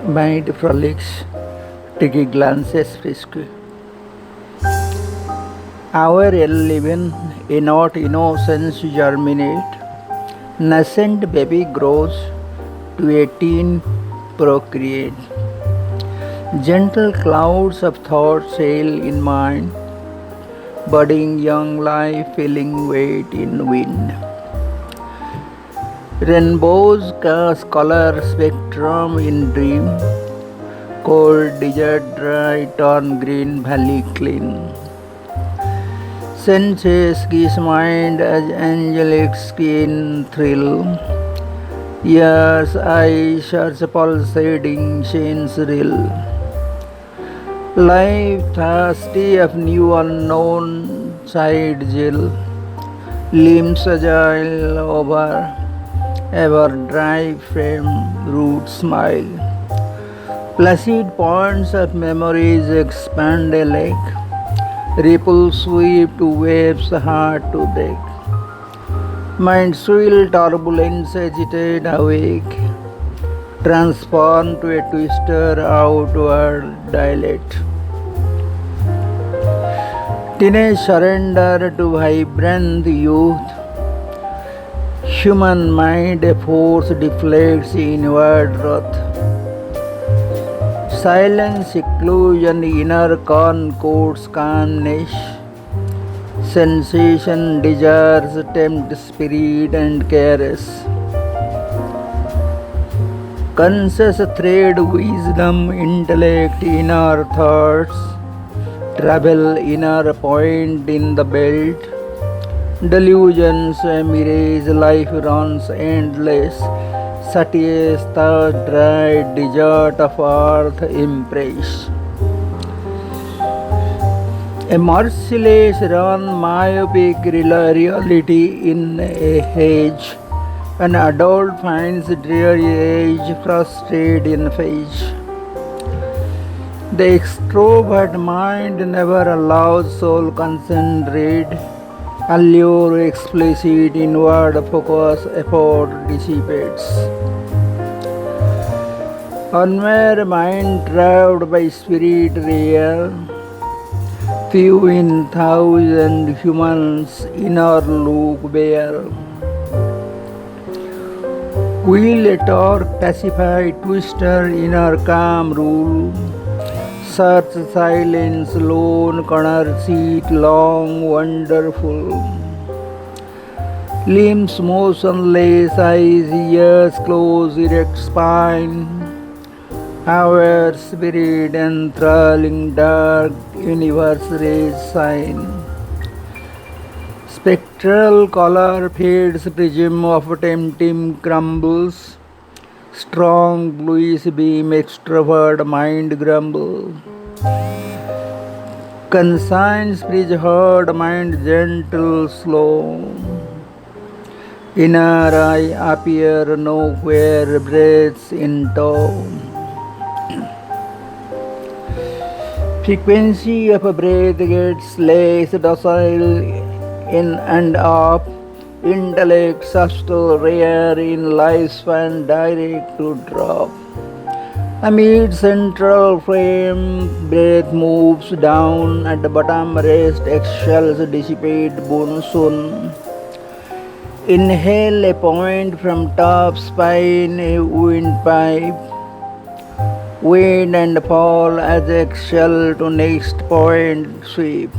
Mind frolics, tricky glances frisky. Our eleven innate innocence germinate. Nascent baby grows to a teen procreate. Gentle clouds of thought sail in mind, budding young life feeling weight in wind. Rainbows cast color spectrum in dream, cold desert dry turn green valley clean. Senses kiss mind as angelic skin thrill, ears eyes search pulsating sense rill. Life thirsty of new unknown side jill, limbs agile over ever dry frame root smile. Placid points of memories expand a lake, ripples sweep to waves hard to break. Mind swirl turbulence agitate awake, transform to a twister outward dilate. Teenage surrender to vibrant youth, human mind a force deflects inward wrath. Silence, seclusion, inner concourse, calmness. Sensation, desires, tempt spirit and caress. Conscious thread, wisdom, intellect, inner thoughts. Travel inner point in the belt. Delusions, mirage, life runs endless. Satia's third dry desert of earth impress. A merciless run, myopic reality in a haze. An adult finds dreary age, frustrated in face. The extrovert mind never allows soul concentrate. Allure explicit inward focus effort dissipates. Unaware mind trapped by spirit rare, few in thousand humans inner look bare. Will a torque pacify twister inner calm rule, search silence lone corner seat long wonderful. Limbs motionless, eyes, ears close, erect spine. Our spirit enthralling dark universe rays sign. Spectral color fades, prism of tempting crumbles. Strong bluish beam, extrovert mind grumble. Conscience bridge heard, mind gentle slow. Inner eye appear nowhere, breaths in tow. Frequency of a breath gets less docile in and up. Intellect subtle, rare in lifespan, direct to drop. Amid central frame, breath moves down, at the bottom rest, exhales dissipate monsoon. Inhale a point from top spine, a windpipe. Wind and fall as exhale to next point sweep.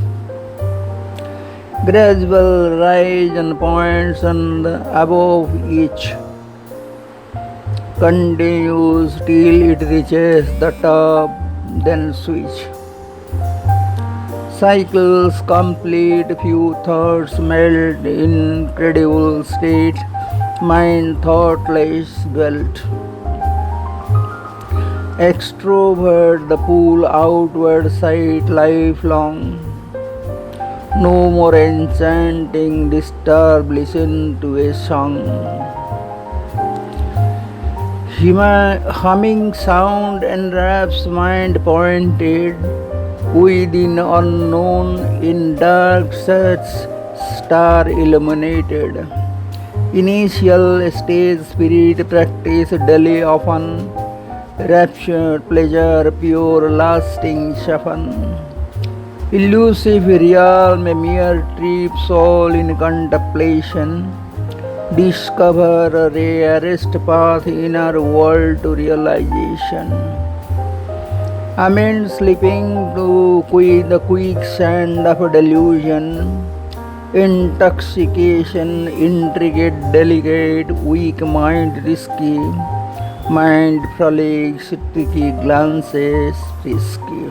Gradual rise and points and above each. Continues till it reaches the top, then switch. Cycles complete, few thoughts melt in incredible state, mind thoughtless dwelt. Extrovert the pool outward sight lifelong. No more enchanting, disturb, listen to a song. Humming sound enwraps mind pointed, within unknown, in dark search, star illuminated. Initial stage spirit practice daily often rapture, pleasure, pure, lasting, soften. Elusive realm, a mere trip, soul in contemplation. Discover a rarest path in our world to realization. Amid slipping to the quicksand of delusion, intoxication, intricate, delicate, weak mind risky, mind frolics, tricky glances risky.